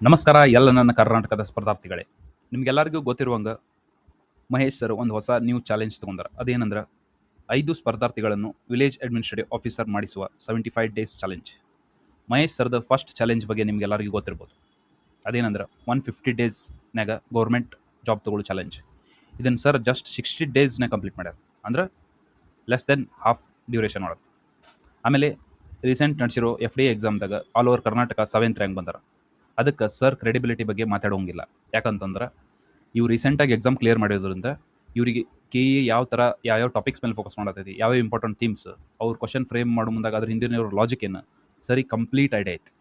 ನಮಸ್ಕಾರ ಎಲ್ಲ ನನ್ನ ಕರ್ನಾಟಕದ ಸ್ಪರ್ಧಾರ್ಥಿಗಳೇ. ನಿಮ್ಗೆಲ್ಲರಿಗೂ ಗೊತ್ತಿರುವಂಗೆ ಮಹೇಶ್ ಸರ್ ಒಂದು ಹೊಸ ನ್ಯೂ ಚಾಲೆಂಜ್ ತೊಗೊಂಡಾರ. ಅದೇನಂದ್ರೆ 5 ಸ್ಪರ್ಧಾರ್ಥಿಗಳನ್ನು ವಿಲೇಜ್ ಅಡ್ಮಿನಿಸ್ಟ್ರೇಟಿವ್ ಆಫೀಸರ್ ಮಾಡಿಸುವ 75 ಡೇಸ್ ಚಾಲೆಂಜ್. ಮಹೇಶ್ ಸರ್ದ ಫಸ್ಟ್ ಚಾಲೆಂಜ್ ಬಗ್ಗೆ ನಿಮ್ಗೆಲ್ಲರಿಗೂ ಗೊತ್ತಿರ್ಬೋದು. ಅದೇನಂದ್ರೆ 150 ಡೇಸ್ನಾಗ ಗೌರ್ಮೆಂಟ್ ಜಾಬ್ ತೊಗೊಳ್ಳೋ ಚಾಲೆಂಜ್. ಇದನ್ನು ಸರ್ ಜಸ್ಟ್ 60 ಡೇಸ್ನಾಗ ಕಂಪ್ಲೀಟ್ ಮಾಡ್ಯಾರ, ಅಂದ್ರೆ ಲೆಸ್ ದೆನ್ ಹಾಫ್ ಡ್ಯೂರೇಷನ್ ಒಳಗೆ. ಆಮೇಲೆ ರೀಸೆಂಟ್ ನಡೆಸಿರೋ FDA ಎಕ್ಸಾಮ್ದಾಗ all over Karnataka 7th rank ಬಂದಾರ. ಅದಕ್ಕೆ ಸರ್ ಕ್ರೆಡಿಬಿಲಿಟಿ ಬಗ್ಗೆ ಮಾತಾಡೋಂಗಿಲ್ಲ. ಯಾಕಂತಂದ್ರೆ ಇವ್ರು ರೀಸೆಂಟಾಗಿ ಎಕ್ಸಾಮ್ ಕ್ಲಿಯರ್ ಮಾಡಿರೋದ್ರಿಂದ ಇವರಿಗೆ KE ಯಾವ್ಯಾವ ಟಾಪಿಕ್ಸ್ ಮೇಲೆ ಫೋಕಸ್ ಮಾಡತೈತಿ, ಯಾವ್ಯಾವ ಇಂಪಾರ್ಟೆಂಟ್ ಥೀಮ್ಸ್, ಅವ್ರು ಕ್ವಶನ್ ಫ್ರೇಮ್ ಮಾಡೋ ಮುಂದಾಗ ಅದ್ರ ಹಿಂದಿನ ಲಾಜಿಕ್ ಏನು ಸರಿ ಕಂಪ್ಲೀಟ್ ಐಡಿಯಾ ಐತಿ.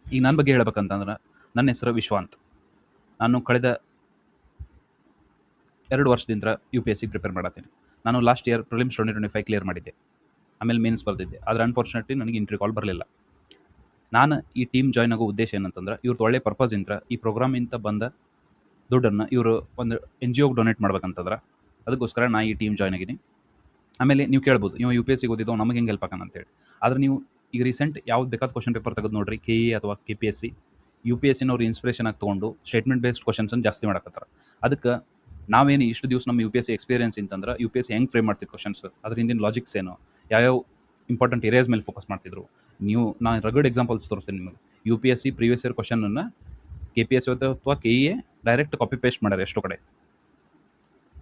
ಈಗ ನನ್ನ ಬಗ್ಗೆ ಹೇಳ್ಬೇಕಂತಂದ್ರೆ ನನ್ನ ಹೆಸರು ವಿಶ್ವಾಂತ್. ನಾನು ಕಳೆದ 2 ವರ್ಷದಿಂದ UPSC ಪ್ರಿಪೇರ್ ಮಾಡತ್ತೀನಿ. ನಾನು ಲಾಸ್ಟ್ ಇಯರ್ ಪ್ರಿಲಿಮ್ಸ್ 2025 ಕ್ಲಿಯರ್ ಮಾಡಿದ್ದೆ, ಆಮೇಲೆ ಮೇನ್ಸ್ ಬರ್ದಿದ್ದೆ. ಆದರೆ ಅನ್ಫಾರ್ಚುನೇಟ್ಲಿ ನನಗೆ ಇಂಟರ್ವ್ಯೂ ಕಾಲ್ ಬರಲಿಲ್ಲ. ನಾನು ಈ ಟೀಮ್ ಜಾಯ್ನ್ ಆಗೋ ಉದ್ದೇಶ ಏನಂತಂದ್ರೆ ಇವ್ರದ್ದು ಒಳ್ಳೆ ಪರ್ಪಸ್ ಇಂತ್ರ ಈ ಪ್ರೋಗ್ರಾಮಿಂದ ಬಂದ ದುಡ್ಡನ್ನು ಇವರು ಒಂದು NGOಗೆ ಡೊನೇಟ್ ಮಾಡ್ಬೇಕಂತಂದ್ರೆ ಅದಕ್ಕೋಸ್ಕರ ನಾ ಈ ಟೀಮ್ ಜಾಯ್ನ್ ಆಗಿನಿ. ಆಮೇಲೆ ನೀವು ಕೇಳ್ಬೋದು, ನೀವು UPSC ಓದಿದ್ದವು ನಮಗೆ ಹೆಂಗೆ ಹೆಲ್ಪ್ ಆಗೋಣ ಅಂತೇಳಿ. ಆದರೆ ನೀವು ಈಗ ರೀಸೆಂಟ್ ಯಾವ್ದು ಬೇಕಾದ ಕ್ವಶನ್ ಪೇಪರ್ ತೆಗೆದು ನೋಡ್ರಿ, KE ಅಥವಾ KPSC, UPSCನವ್ರು ಇನ್ಸ್ಪಿರೇಷನ್ ಆಗಿ ತೊಗೊಂಡು ಸ್ಟೇಟ್ಮೆಂಟ್ ಬೇಸ್ಡ್ ಕ್ವಶನ್ಸನ್ನು ಜಾಸ್ತಿ ಮಾಡಕತ್ತಾರೆ. ಅದಕ್ಕೆ ನಾವೇನು ಇಷ್ಟು ದಿವಸ ನಮ್ಮ UPSC ಎಕ್ಸ್ಪೀರಿಯನ್ಸ್ ಅಂತಂದ್ರೆ UPSC ಹೆಂಗೆ ಫ್ರೇಮ್ ಮಾಡ್ತೀವಿ ಕ್ವಶನ್ಸ್, ಅದ್ರ ಹಿಂದಿನ ಲಾಜಿಕ್ಸ್ ಏನು, ಯಾವ್ಯಾವ ಇಂಪಾರ್ಟೆಂಟ್ ಏರಿಯಾಸ್ ಮೇಲೆ ಫೋಕಸ್ ಮಾಡ್ತಿದ್ರು. ನಾನು ರಗಡ್ ಎಕ್ಸಾಂಪಲ್ಸ್ ತೋರಿಸ್ತೀನಿ ನಿಮಗೆ. UPSC ಪ್ರೀವಿಯಸ್ ಇಯರ್ ಕ್ವಶನನ್ನು KPSC ಅಥವಾ KE ಡೈರೆಕ್ಟ್ ಕಾಪಿ ಪೇಸ್ಟ್ ಮಾಡ್ಯಾರ ಎಷ್ಟೋ ಕಡೆ.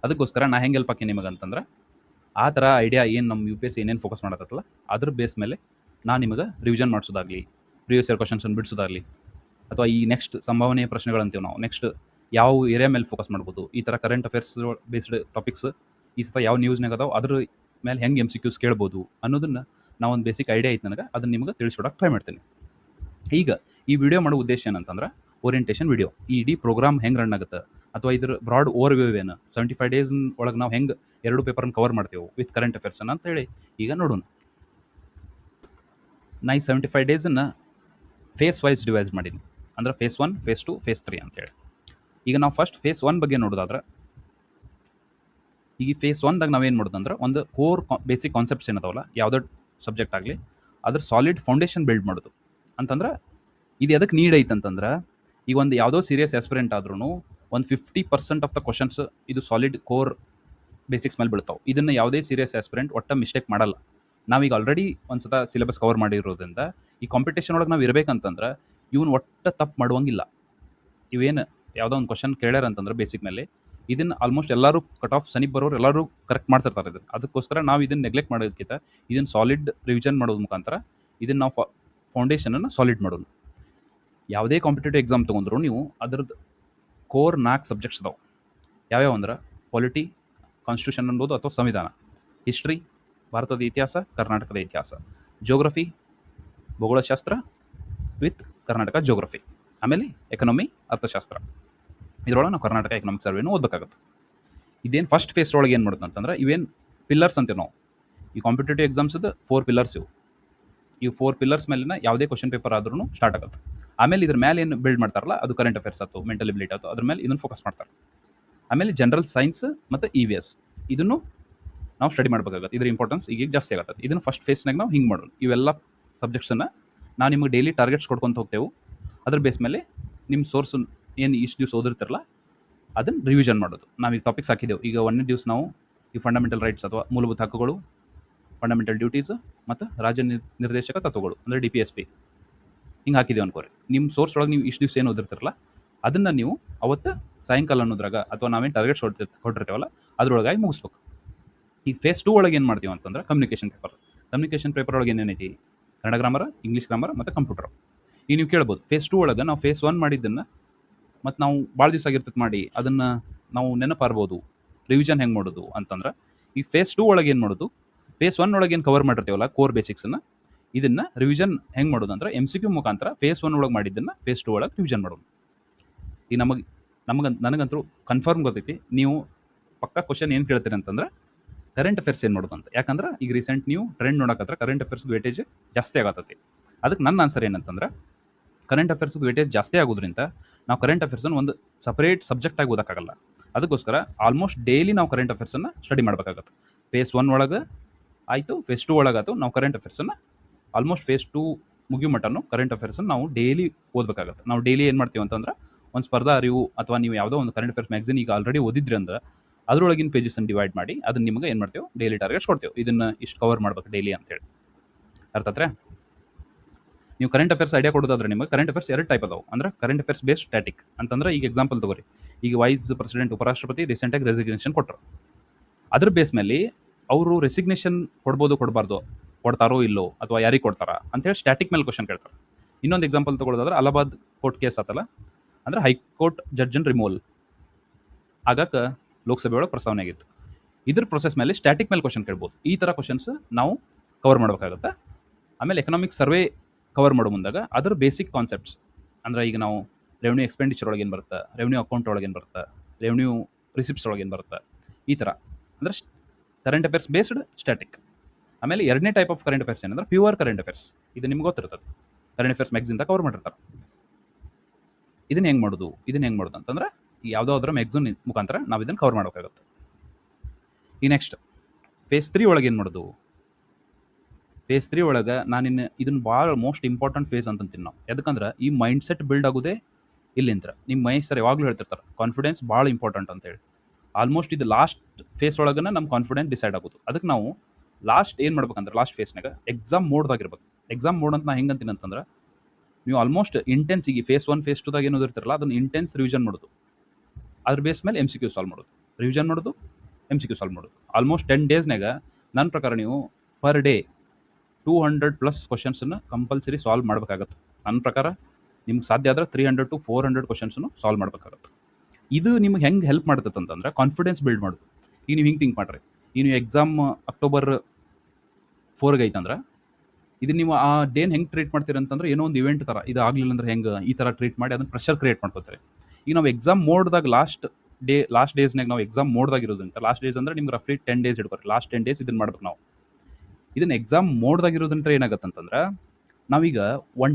ಅದಕ್ಕೋಸ್ಕರ ನಾ ಹೆಂಗೆ ಹೆಲ್ಪ್ ಆಕಿ ನಿಮಗೆ ಅಂತಂದ್ರೆ ಆ ಥರ ಐಡಿಯಾ ಏನು ನಮ್ಮ UPSC ಏನೇನು ಫೋಕಸ್ ಮಾಡತ್ತಲ್ಲ ಅದ್ರ ಬೇಸ್ ಮೇಲೆ ನಾನು ನಿಮಗೆ ರಿವಿಷನ್ ಮಾಡಿಸೋದಾಗಲಿ, ಪ್ರೀವಿಯಸ್ ಇಯರ್ ಕ್ವಶನ್ಸನ್ನು ಬಿಡಿಸೋದಾಗಲಿ, ಅಥವಾ ಈ ನೆಕ್ಸ್ಟ್ ಸಂಭಾವನೆಯ ಪ್ರಶ್ನೆಗಳಂತೀವಿ ನಾವು, ನೆಕ್ಸ್ಟ್ ಯಾವ ಏರಿಯಾ ಮೇಲೆ ಫೋಕಸ್ ಮಾಡ್ಬೋದು, ಈ ಥರ ಕರೆಂಟ್ ಅಫೇರ್ಸ್ ಬೇಸ್ಡ್ ಟಾಪಿಕ್ಸ್ ಈ ಸತ ಯಾವ ನ್ಯೂಸ್ನಾಗ ಅದಾವೆ ಅದ್ರ ಮೇಲೆ ಹೆಂಗೆ MCQs ಕೇಳ್ಬೋದು ಅನ್ನೋದನ್ನು ನಾವೊಂದು ಬೇಸಿಕ್ ಐಡಿಯಾ ಐತೆ ನನಗೆ, ಅದನ್ನು ನಿಮಗೆ ತಿಳಿಸ್ಕೊಡಕ್ಕೆ ಟ್ರೈ ಮಾಡ್ತೀನಿ. ಈಗ ಈ ವಿಡಿಯೋ ಮಾಡೋ ಉದ್ದೇಶ ಏನಂತಂದ್ರೆ ಓರಿಯೆಂಟೇಷನ್ ವಿಡಿಯೋ. ಈ ಇಡೀ ಪ್ರೋಗ್ರಾಮ್ ಹೆಂಗೆ ರನ್ ಆಗುತ್ತೆ ಅಥವಾ ಇದ್ರ ಬ್ರಾಡ್ ಓವರ್ವ್ಯೂ ಏನು, 75 ಡೇಸ್ ಒಳಗೆ ನಾವು ಹೆಂಗೆ 2 ಪೇಪರ್ನ ಕವರ್ ಮಾಡ್ತೇವೆ ವಿತ್ ಕರೆಂಟ್ ಅಫೇರ್ಸನ್ನು ಅಂತೇಳಿ ಈಗ ನೋಡೋಣ. ನಾ ಈ 75 ಡೇಸನ್ನು ಫೇಸ್ ವೈಸ್ ಡಿವೈಸ್ ಮಾಡೀನಿ. ಅಂದ್ರೆ ಫೇಸ್ 1, ಫೇಸ್ 2, ಫೇಸ್ 3 ಅಂತೇಳಿ. ಈಗ ನಾವು ಫಸ್ಟ್ ಫೇಸ್ 1 ಬಗ್ಗೆ ನೋಡೋದಾದ್ರೆ, ಈಗ ಫೇಸ್ 1ದಾಗ ನಾವೇನು ಮಾಡೋದಂದ್ರೆ ಒಂದು ಕೋರ್ ಬೇಸಿಕ್ ಕಾನ್ಸೆಪ್ಟ್ಸ್ ಏನದಾವಲ್ಲ ಯಾವುದೋ ಸಬ್ಜೆಕ್ಟ್ ಆಗಲಿ ಅದ್ರ ಸಾಲಿಡ್ ಫೌಂಡೇಶನ್ ಬಿಲ್ಡ್ ಮಾಡೋದು. ಅಂತಂದ್ರೆ ಇದು ಎದಕ್ಕೆ ನೀಡ್ ಐತೆ ಅಂತಂದ್ರೆ ಈಗ ಒಂದು ಯಾವುದೋ ಸೀರಿಯಸ್ ಆಸ್ಪಿರೆಂಟ್ ಆದ್ರೂ ಒಂದು 50% ಆಫ್ ದ ಕ್ವಶನ್ಸ್ ಇದು ಸಾಲಿಡ್ ಕೋರ್ ಬೇಸಿಕ್ಸ್ ಮೇಲೆ ಬೀಳ್ತಾವೆ. ಇದನ್ನು ಯಾವುದೇ ಸೀರಿಯಸ್ ಆಸ್ಪಿರೆಂಟ್ ಒಟ್ಟ ಮಿಸ್ಟೇಕ್ ಮಾಡಲ್ಲ. ನಾವೀಗ ಆಲ್ರೆಡಿ ಒಂದು ಸತ ಸಿಲೆಬಸ್ ಕವರ್ ಮಾಡಿರೋದ್ರಿಂದ ಈ ಕಾಂಪಿಟೇಷನ್ ಒಳಗೆ ನಾವು ಇರಬೇಕಂತಂದ್ರೆ ಇವನು ಒಟ್ಟು ತಪ್ಪು ಮಾಡುವಂಗಿಲ್ಲ. ಇವೇನು ಯಾವುದೋ ಒಂದು ಕ್ವಶನ್ ಕೇಳ್ಯಾರ ಅಂತಂದ್ರೆ ಬೇಸಿಕ್ ಮೇಲೆ ಇದನ್ನು ಆಲ್ಮೋಸ್ಟ್ ಎಲ್ಲರೂ ಕಟ್ ಆಫ್ ಸನಿ ಬರೋರು ಎಲ್ಲರೂ ಕರೆಕ್ಟ್ ಮಾಡ್ತಿರ್ತಾರೆ. ಇದನ್ನು ಅದಕ್ಕೋಸ್ಕರ ನಾವು ಇದನ್ನು ನೆಗ್ಲೆಕ್ಟ್ ಮಾಡೋದಕ್ಕಿಂತ ಇದನ್ನು ಸಾಲಿಡ್ ರಿವಿಷನ್ ಮಾಡೋದ್ರ ಮುಖಾಂತರ ಇದನ್ನು ನಾವು ಫೌಂಡೇಶನನ್ನು ಸಾಲಿಡ್ ಮಾಡೋಣ. ಯಾವುದೇ ಕಾಂಪಿಟೇಟಿವ್ ಎಕ್ಸಾಮ್ ತೊಗೊಂಡ್ರು ನೀವು ಅದ್ರದ್ದು ಕೋರ್ 4 ಸಬ್ಜೆಕ್ಟ್ಸ್ ಅದಾವೆ. ಯಾವ್ಯಾವ ಅಂದ್ರೆ ಪೊಲಿಟಿ, ಕಾನ್ಸ್ಟಿಟ್ಯೂಷನ್ ಅನ್ಬೋದು ಅಥವಾ ಸಂವಿಧಾನ, ಹಿಸ್ಟ್ರಿ ಭಾರತದ ಇತಿಹಾಸ, ಕರ್ನಾಟಕದ ಇತಿಹಾಸ, ಜೋಗ್ರಫಿ ಭೂಗೋಳಶಾಸ್ತ್ರ ವಿತ್ ಕರ್ನಾಟಕ ಜೋಗ್ರಫಿ, ಆಮೇಲೆ ಎಕನಾಮಿ ಅರ್ಥಶಾಸ್ತ್ರ. ಇದರೊಳಗೆ ನಾವು ಕರ್ನಾಟಕ ಎಕನಾಮಿಕ್ ಸರ್ವೇನು ಓದಬೇಕಾಗುತ್ತೆ. ಇದೇನು ಫಸ್ಟ್ ಫೇಸ್ ಒಳಗೆ ಏನು ಮಾಡೋದು ಅಂತಂದ್ರೆ ಇವೇನು ಪಿಲ್ಲರ್ಸ್ ಅಂತೀವಿ ನಾವು. ಈ ಕಾಂಪಿಟೇಟಿವ್ ಎಕ್ಸಾಮ್ಸದ್ದು 4 ಪಿಲ್ಲರ್ಸ್ ಇವು. ಈ 4 ಪಿಲ್ಲರ್ಸ್ ಮೇಲಿನ ಯಾವುದೇ ಕ್ವಶನ್ ಪೇಪರ್ ಆದ್ರೂ ಸ್ಟಾರ್ಟ್ ಆಗುತ್ತೆ. ಆಮೇಲೆ ಇದ್ರ ಮೇಲೆ ಏನು ಬಿಲ್ಡ್ ಮಾಡ್ತಾರಲ್ಲ ಅದು ಕರೆಂಟ್ ಅಫೇರ್ಸ್ ಆಯ್ತು, ಮೆಂಟಲ್ ಎಬಿಲಿಟಿ ಆಯ್ತು, ಅದ್ರ ಮೇಲೆ ಇದನ್ನು ಫೋಕಸ್ ಮಾಡ್ತಾರೆ. ಆಮೇಲೆ ಜನರಲ್ ಸೈನ್ಸ್ ಮತ್ತು EVS ಇದನ್ನು ನಾವು ಸ್ಟಡಿ ಮಾಡಬೇಕಾಗತ್ತೆ. ಇದ್ರ ಇಂಪಾರ್ಟೆನ್ಸ್ ಈಗ ಜಾಸ್ತಿ ಆಗುತ್ತೆ. ಇದನ್ನು ಫಸ್ಟ್ ಫೇಸ್ನಾಗ ನಾವು ಹಿಂಗೆ ಮಾಡೋಣ. ಇವೆಲ್ಲ ಸಬ್ಜೆಕ್ಟ್ಸನ್ನು ನಾವು ನಿಮಗೆ ಡೈಲಿ ಟಾರ್ಗೆಟ್ಸ್ ಕೊಡ್ಕೊತ ಹೋಗ್ತೇವೆ. ಅದ್ರ ಬೇಸ್ ಮೇಲೆ ನಿಮ್ಮ ಸೋರ್ಸ್ ಏನು ಇಷ್ಟು ದಿವಸ ಓದಿರ್ತಿರಲ್ಲ ಅದನ್ನು ರಿವಿಷನ್ ಮಾಡೋದು. ನಾವೀಗ ಟಾಪಿಕ್ಸ್ ಹಾಕಿದ್ದೆವು. ಈಗ 1ನೇ ದಿವಸ ನಾವು ಈ ಫಂಡಮೆಂಟಲ್ ರೈಟ್ಸ್ ಅಥವಾ ಮೂಲಭೂತ ಹಕ್ಕುಗಳು, ಫಂಡಮೆಂಟಲ್ ಡ್ಯೂಟೀಸ್ ಮತ್ತು ರಾಜ್ಯ ನಿರ್ದೇಶಕ ತತ್ವಗಳು ಅಂದರೆ DPSP ಹಿಂಗೆ ಹಾಕಿದ್ದೇವೆ ಅನ್ಕೋರಿ. ನಿಮ್ಮ ಸೋರ್ಸ್ ಒಳಗೆ ನೀವು ಇಷ್ಟು ದಿವಸ ಏನು ಓದಿರ್ತಿರಲ್ಲ ಅದನ್ನು ನೀವು ಅವತ್ತು ಸಾಯಂಕಾಲ ಅನ್ನೋದ್ರಾಗ ಅಥವಾ ನಾವೇನು ಟಾರ್ಗೆಟ್ಸ್ ಕೊಟ್ಟಿರ್ತೇವಲ್ಲ ಅದ್ರೊಳಗಾಗಿ ಮುಗಿಸ್ಬೇಕು. ಈಗ ಫೇಸ್ 2 ಒಳಗೆ ಏನು ಮಾಡ್ತೀವಿ ಅಂತಂದ್ರೆ ಕಮ್ಯುನಿಕೇಷನ್ ಪೇಪರ್ ಒಳಗೆ ಏನೇನೈತಿ, ಕನ್ನಡ ಗ್ರಾಮರ್, ಇಂಗ್ಲೀಷ್ ಗ್ರಾಮರ್ ಮತ್ತು ಕಂಪ್ಯೂಟರ್. ಈಗ ನೀವು ಕೇಳ್ಬೋದು ಫೇಸ್ 2 ಒಳಗೆ ನಾವು ಫೇಸ್ 1 ಮಾಡಿದ್ದನ್ನು ಮತ್ತು ನಾವು ಭಾಳ ದಿವಸ ಆಗಿರ್ತದೆ ಮಾಡಿ ಅದನ್ನು ನಾವು ನೆನಪಾರ್ಬೋದು, ರಿವಿಷನ್ ಹೆಂಗೆ ಮಾಡೋದು ಅಂತಂದ್ರೆ ಈಗ ಫೇಸ್ 2 ಒಳಗೆ ಏನು ಮಾಡೋದು, ಫೇಸ್ 1 ಒಳಗೆ ಏನು ಕವರ್ ಮಾಡಿರ್ತೀವಲ್ಲ ಕೋರ್ ಬೇಸಿಕ್ಸನ್ನು ಇದನ್ನು ರಿವಿಷನ್ ಹೆಂಗೆ ಮಾಡೋದು ಅಂದ್ರೆ MCQ ಮುಖಾಂತರ ಫೇಸ್ 1 ಒಳಗೆ ಮಾಡಿದ್ದನ್ನು ಫೇಸ್ 2 ಒಳಗೆ ರಿವಿಷನ್ ಮಾಡೋದು. ಈಗ ನನಗಂತೂ ಕನ್ಫರ್ಮ್ ಗೊತ್ತೈತಿ ನೀವು ಪಕ್ಕ ಕ್ವಶನ್ ಏನು ಕೇಳ್ತೀರಿ ಅಂತಂದ್ರೆ ಕರೆಂಟ್ ಅಫೇರ್ಸ್ ಏನು ಮಾಡೋದು ಅಂತ. ಯಾಕಂದ್ರೆ ಈಗ ರೀಸೆಂಟ್ ನೀವು ಟ್ರೆಂಡ್ ನೋಡಕತ್ರ ಕರೆಂಟ್ ಅಫೇರ್ಸ್ ವೇಟೇಜ್ ಜಾಸ್ತಿ ಆಗತ್ತೈತಿ. ಅದಕ್ಕೆ ನನ್ನ ಆನ್ಸರ್ ಏನಂತಂದ್ರೆ ಕರೆಂಟ್ ಅಫೇರ್ಸ್ ವೇಟೇಜ್ ಜಾಸ್ತಿ ಆಗೋದ್ರಿಂದ ನಾವು ಕರೆಂಟ್ ಅಫೇರ್ಸನ್ನು ಒಂದು ಸಪ್ರೇಟ್ ಸಬ್ಜೆಕ್ಟಾಗಿ ಓದೋಕ್ಕಾಗಲ್ಲ. ಅದಕ್ಕೋಸ್ಕರ ಆಲ್ಮೋಸ್ಟ್ ಡೈಲಿ ನಾವು ಕರೆಂಟ್ ಅಫೇರ್ಸನ್ನು ಸ್ಟಡಿ ಮಾಡಬೇಕಾಗತ್ತೆ. ಫೇಸ್ 1 ಒಳಗೆ ಆಯಿತು, ಫೇಸ್ 2 ಒಳಗಾಯ್ತು, ನಾವು ಕರೆಂಟ್ ಅಫೇರ್ಸನ್ನು ಆಲ್ಮೋಸ್ಟ್ ಫೇಸ್ 2 ಮುಗಿಯೋ ಮಟ್ಟನು ಕರೆಂಟ್ ಅಫೇರ್ಸನ್ನು ನಾವು ಡೈಲಿ ಓದಬೇಕಾಗತ್ತೆ. ನಾವು ಡೈಲಿ ಏನು ಮಾಡ್ತೀವಿ ಅಂತಂದ್ರೆ ಒಂದು ಸ್ಪರ್ಧಾ ಅರಿವು ಅಥವಾ ನೀವು ಯಾವುದೋ ಒಂದು ಕರೆಂಟ್ ಅಫೇರ್ಸ್ ಮ್ಯಾಗಝಿನ್ ಈಗ ಆಲ್ರೆಡಿ ಓದಿದ್ರಿ ಅಂದ್ರೆ ಅದರೊಳಗಿನ ಪೇಜಸನ್ನು ಡಿವೈಡ್ ಮಾಡಿ ಅದನ್ನು ನಿಮಗೆ ಏನು ಮಾಡ್ತೇವೆ ಡೈಲಿ ಟಾರ್ಗೆಟ್ಸ್ ಕೊಡ್ತೇವೆ, ಇದನ್ನು ಇಷ್ಟು ಕವರ್ ಮಾಡ್ಬೇಕು ಡೈಲಿ ಅಂತೇಳಿ. ಅರ್ಥ ಆತ್ರೆ? ನೀವು ಕರೆಂಟ್ ಅಫೇರ್ಸ್ ಐಡಿಯಾ ಕೊಡೋದಾದ್ರೆ ನಿಮಗೆ ಕರೆಂಟ್ ಅಫೇರ್ಸ್ 2 ಟೈಪ್ ಅದಾವೆ. ಅಂದ್ರೆ ಕರೆಂಟ್ ಅಫೇರ್ಸ್ ಬೇಸ್ಡ್ ಸ್ಟ್ಯಾಟಿಕ್ ಅಂತಂದ್ರೆ ಈಗ ಎಕ್ಸಾಂಪಲ್ ತಗೋರಿ, ಈಗ ವೈಸ್ ಪ್ರೆಸಿಡೆಂಟ್ ಉಪರಾಷ್ಟ್ರಪತಿ ರೀಸೆಂಟಾಗಿ ರೆಸಿಗ್ನೇಷನ್ ಕೊಟ್ಟರು. ಅದ್ರ ಬೇಸ್ ಮೇಲೆ ಅವರು ರೆಸಿಗ್ನೇಷನ್ ಕೊಡಬಾರ್ದು, ಕೊಡ್ತಾರೋ ಇಲ್ಲೋ ಅಥವಾ ಯಾರಿಗೆ ಕೊಡ್ತಾರ ಅಂತೇಳಿ ಸ್ಟ್ಯಾಟಿಕ್ ಮೇಲೆ ಕ್ವಶನ್ ಕೇಳ್ತಾರೆ. ಇನ್ನೊಂದು ಎಕ್ಸಾಂಪಲ್ ತಗೊಳ್ಳೋದಾದ್ರೆ ಅಲಹಾಬಾದ್ ಕೋರ್ಟ್ ಕೇಸ್ ಆತಲ್ಲ, ಅಂದ್ರೆ ಹೈಕೋರ್ಟ್ ಜಡ್ಜನ್ ರಿಮೂವಲ್ ಆಗಕ್ಕೆ ಲೋಕಸಭೆ ಒಳಗೆ ಪ್ರಸ್ತಾವನೆ ಆಗಿತ್ತು. ಇದ್ರ ಪ್ರೊಸೆಸ್ ಮೇಲೆ ಸ್ಟ್ಯಾಟಿಕ್ ಮೇಲೆ ಕ್ವಶನ್ ಕೇಳ್ಬೋದು. ಈ ಥರ ಕ್ವಶನ್ಸ್ ನಾವು ಕವರ್ ಮಾಡಬೇಕಾಗುತ್ತೆ. ಆಮೇಲೆ ಎಕನಾಮಿಕ್ ಸರ್ವೆ ಕವರ್ ಮಾಡೋ ಮುಂದಾಗ ಅದರ ಬೇಸಿಕ್ ಕಾನ್ಸೆಪ್ಟ್ಸ್, ಅಂದ್ರೆ ಈಗ ನಾವು ರೆವೆನ್ಯೂ ಎಕ್ಸ್ಪೆಂಡಿಚರ್ ಒಳಗೆ ಏನು ಬರುತ್ತೆ, ರೆವೆನ್ಯೂ ಅಕೌಂಟ್ ಒಳಗೆ ಏನು ಬರುತ್ತೆ, ರೆವೆನ್ಯೂ ರಿಸಿಪ್ಟ್ಸ್ ಒಳಗೆ ಏನು ಬರುತ್ತೆ, ಈ ಥರ ಅಂದರೆ ಕರೆಂಟ್ ಅಫೇರ್ಸ್ ಬೇಸ್ಡ್ ಸ್ಟ್ಯಾಟಿಕ್. ಆಮೇಲೆ 2ನೇ ಟೈಪ್ ಆಫ್ ಕರೆಂಟ್ ಅಫೇರ್ಸ್ ಏನಂದ್ರೆ ಪ್ಯೂರ್ ಕರೆಂಟ್ ಅಫೇರ್ಸ್. ಇದು ನಿಮ್ಗೆ ಗೊತ್ತಿರ್ತದೆ, ಕರೆಂಟ್ ಅಫೇರ್ಸ್ ಮ್ಯಾಗ್ಝಿನ್ ಕವರ್ ಮಾಡಿರ್ತಾರೆ. ಇದನ್ನ ಹೆಂಗೆ ಮಾಡೋದು ಅಂತಂದ್ರೆ ಯಾವುದೋ ಅದರ ಮ್ಯಾಗ್ಝಿನ್ ಮುಖಾಂತರ ನಾವು ಇದನ್ನು ಕವರ್ ಮಾಡೋಕ್ಕಾಗುತ್ತೆ. ಈ ನೆಕ್ಸ್ಟ್ ಫೇಸ್ 3 ಒಳಗೆ ಏನು ಮಾಡೋದು? ಫೇಸ್ 3 ಒಳಗೆ ಇದನ್ನು ಭಾಳ ಮೋಸ್ಟ್ ಇಂಪಾರ್ಟೆಂಟ್ ಫೇಸ್ ಅಂತಂತೀನಿ ನಾವು. ಯಾಕಂದ್ರೆ ಈ ಮೈಂಡ್ ಸೆಟ್ ಬಿಲ್ಡ್ ಆಗೋದೇ ಇಲ್ಲಿಂದ. ನಿಮ್ಮ ಮೈಸರ್ ಯಾವಾಗಲೂ ಹೇಳ್ತಿರ್ತಾರೆ ಕಾನ್ಫಿಡೆನ್ಸ್ ಭಾಳ ಇಂಪಾರ್ಟೆಂಟ್ ಅಂತೇಳಿ. ಆಲ್ಮೋಸ್ಟ್ ಇದು ಲಾಸ್ಟ್ ಫೇಸ್ ಒಳಗನ ನಮ್ಮ ಕಾನ್ಫಿಡೆನ್ಸ್ ಡಿಸೈಡ್ ಆಗೋದು. ಅದಕ್ಕೆ ನಾವು ಲಾಸ್ಟ್ ಏನು ಮಾಡ್ಬೇಕಂದ್ರೆ ಲಾಸ್ಟ್ ಫೇಸ್ನಾಗ ಎಕ್ಸಾಮ್ ಮೋಡ್ದಾಗಿರ್ಬೇಕು. ಎಕ್ಸಾಮ್ ಮೋಡ್ ಅಂತ ನಾ ಹೆಂಗೆ ಅಂತೀನಿ ಅಂತಂದ್ರೆ, ನೀವು ಆಲ್ಮೋಸ್ಟ್ ಇಂಟೆನ್ಸ್ ಈಗ ಫೇಸ್ 1 ಫೇಸ್ 2ದಾಗ ಏನು ಓದಿರ್ತಿರಲ್ಲ ಅದನ್ನು ಇಂಟೆನ್ಸ್ ರಿವಿಷನ್ ಮಾಡೋದು, ಅದ್ರ ಬೇಸ್ ಮೇಲೆ MCQ ಸಾಲ್ವ್ ಮಾಡೋದು, ರಿವಿಷನ್ ಮಾಡೋದು, MCQ ಸಾಲ್ವ್ ಮಾಡೋದು. ಆಲ್ಮೋಸ್ಟ್ 10 ಡೇಸ್ನಾಗ ನನ್ನ ಪ್ರಕಾರ ನೀವು ಪರ್ ಡೇ 200+ ಕ್ವಶನ್ಸನ್ನು ಕಂಪಲ್ಸರಿ ಸಾಲ್ವ್ ಮಾಡಬೇಕಾಗತ್ತೆ. ನನ್ನ ಪ್ರಕಾರ ನಿಮ್ಗೆ ಸಾಧ್ಯ ಆದ್ರೆ 300 to 400 ಕ್ವಶನ್ಸನ್ನು ಸಾಲ್ವ್ ಮಾಡಬೇಕಾಗತ್ತೆ. ಇದು ನಿಮ್ಗೆ ಹೆಂಗೆ ಹೆಲ್ಪ್ ಮಾಡ್ತದೆ ಅಂತಂದ್ರೆ ಕಾನ್ಫಿಡೆನ್ಸ್ ಬಿಲ್ಡ್ ಮಾಡೋದು. ಈಗ ನೀವು ಹಿಂಗೆ ಥಿಂಕ್ ಮಾಡಿರಿ, ಈಗ ನೀವು ಎಕ್ಸಾಮ್ ಅಕ್ಟೋಬರ್ 4ಗೆ ಐತಂದ್ರೆ ಇದು ನೀವು ಆ ಡೇನ ಹೆಂಗೆ ಟ್ರೀಟ್ ಮಾಡ್ತೀರಿ ಅಂತಂದ್ರೆ ಏನೋ ಒಂದು ಇವೆಂಟ್ ಥರ, ಇದು ಆಗಲಿಲ್ಲ ಅಂದ್ರೆ ಹೆಂಗೆ ಈ ಥರ ಟ್ರೀಟ್ ಮಾಡಿ ಅದನ್ನು ಪ್ರೆಷರ್ ಕ್ರಿಯೇಟ್ ಮಾಡ್ಕೋತೀರಿ. ಈಗ ನಾವು ಎಕ್ಸಾಮ್ ಮೋಡ್ದಾಗ ಲಾಸ್ಟ್ ಡೇಸ್ನಾಗ ನಾವು ಎಕ್ಸಾಮ್ ಮೋಡ್ದಾಗ ಇರೋದಂತ, ಲಾಸ್ಟ್ ಡೇಸ್ ಅಂದ್ರೆ ನಿಮ್ಗೆ ರಫ್ಲಿ 10 ಡೇಸ್ ಇಡ್ಬೇಕು. ಲಾಸ್ಟ್ 10 ಡೇಸ್ ಇದನ್ನು ಮಾಡ್ಬೇಕು ನಾವು. ಇದನ್ನ ಎಕ್ಸಾಮ್ ಮೋಡ್ದಾಗಿರೋದ್ರಿಂದ ಏನಾಗುತ್ತೆ ಅಂತಂದ್ರೆ ನಾವೀಗ